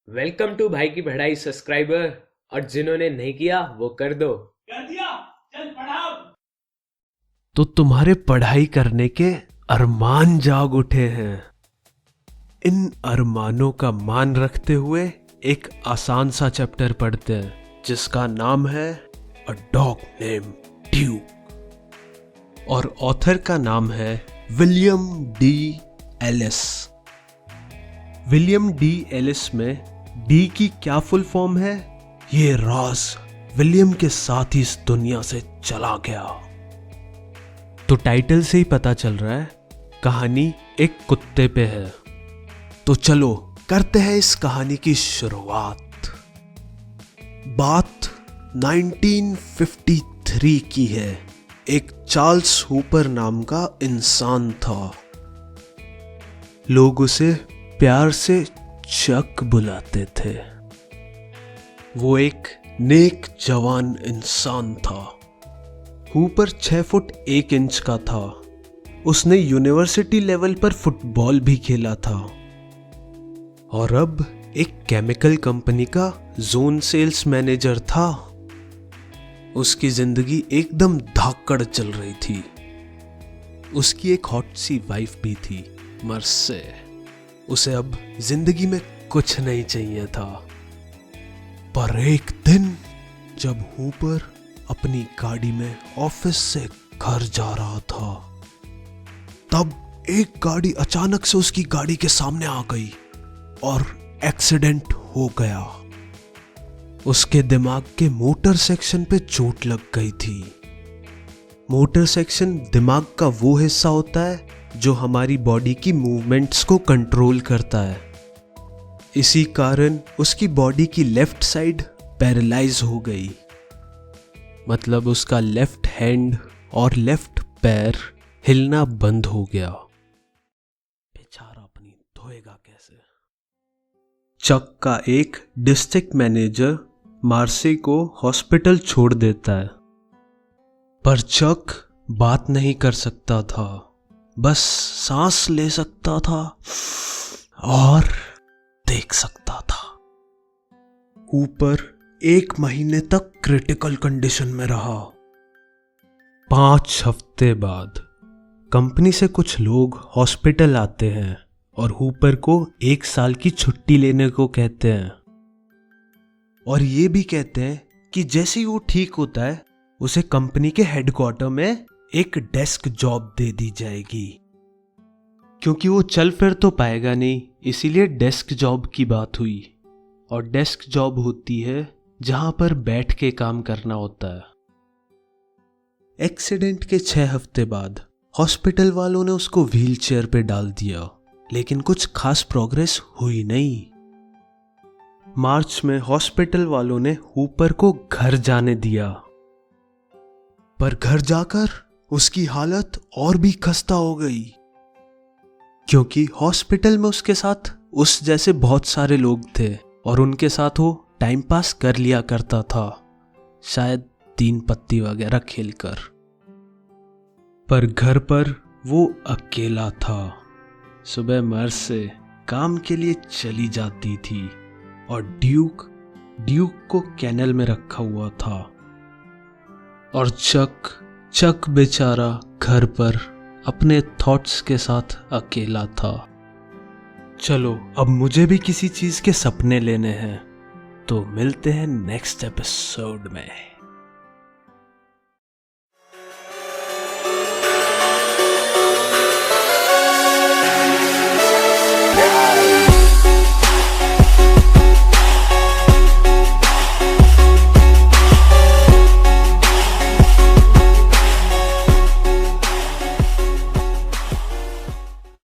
Welcome to भाई की पढ़ाई सब्सक्राइबर। और जिन्होंने नहीं किया वो कर दो। कर दिया। चल पढ़ाओ। तो तुम्हारे पढ़ाई करने के अरमान जाग उठे हैं। इन अरमानों का मान रखते हुए एक आसान सा चैप्टर पढ़ते हैं जिसका नाम है अ डॉग नेम ड्यूक और ऑथर का नाम है William D Ellis. William D Ellis में डी की क्या फुल फॉर्म है, ये राज विलियम के साथ ही इस दुनिया से चला गया। तो टाइटल से ही पता चल रहा है कहानी एक कुत्ते पे है। तो चलो करते हैं इस कहानी की शुरुआत। बात 1953 की है। एक चार्ल्स हूपर नाम का इंसान था। लोग उसे प्यार से चक बुलाते थे। वो एक नेक जवान इंसान था। हूपर 6 फुट 1 इंच का था। उसने यूनिवर्सिटी लेवल पर फुटबॉल भी खेला था और अब एक केमिकल कंपनी का जोन सेल्स मैनेजर था। उसकी जिंदगी एकदम धाकड़ चल रही थी। उसकी एक हॉट सी वाइफ भी थी मर्से। उसे अब जिंदगी में कुछ नहीं चाहिए था। पर एक दिन जब हूपर अपनी गाड़ी में ऑफिस से घर जा रहा था, तब एक गाड़ी अचानक से उसकी गाड़ी के सामने आ गई और एक्सीडेंट हो गया। उसके दिमाग के मोटर सेक्शन पे चोट लग गई थी। मोटर सेक्शन दिमाग का वो हिस्सा होता है जो हमारी बॉडी की मूवमेंट्स को कंट्रोल करता है। इसी कारण उसकी बॉडी की लेफ्ट साइड पैरालाइज हो गई। मतलब उसका लेफ्ट हैंड और लेफ्ट पैर हिलना बंद हो गया। बेचारा अपनी धोएगा कैसे। चक का एक डिस्ट्रिक्ट मैनेजर मार्से को हॉस्पिटल छोड़ देता है, पर चक बात नहीं कर सकता था, बस सांस ले सकता था और देख सकता था। ऊपर 1 महीने तक क्रिटिकल कंडीशन में रहा। 5 हफ्ते बाद कंपनी से कुछ लोग हॉस्पिटल आते हैं और हूपर को 1 साल की छुट्टी लेने को कहते हैं और ये भी कहते हैं कि जैसे ही वो ठीक होता है उसे कंपनी के हेडक्वार्टर में एक डेस्क जॉब दे दी जाएगी। क्योंकि वो चल फिर तो पाएगा नहीं, इसीलिए डेस्क जॉब की बात हुई। और डेस्क जॉब होती है जहां पर बैठ के काम करना होता है। एक्सीडेंट के 6 हफ्ते बाद हॉस्पिटल वालों ने उसको व्हील चेयर पे डाल दिया, लेकिन कुछ खास प्रोग्रेस हुई नहीं। मार्च में हॉस्पिटल वालों ने हूपर को घर जाने दिया, पर घर जाकर उसकी हालत और भी खस्ता हो गई। क्योंकि हॉस्पिटल में उसके साथ उस जैसे बहुत सारे लोग थे और उनके साथ वो टाइम पास कर लिया करता था, शायद 3 पत्ती वगैरह खेलकर। पर घर पर वो अकेला था। सुबह मर्स से काम के लिए चली जाती थी और ड्यूक को कैनल में रखा हुआ था। और चक बेचारा घर पर अपने थॉट्स के साथ अकेला था। चलो अब मुझे भी किसी चीज के सपने लेने हैं, तो मिलते हैं नेक्स्ट एपिसोड में।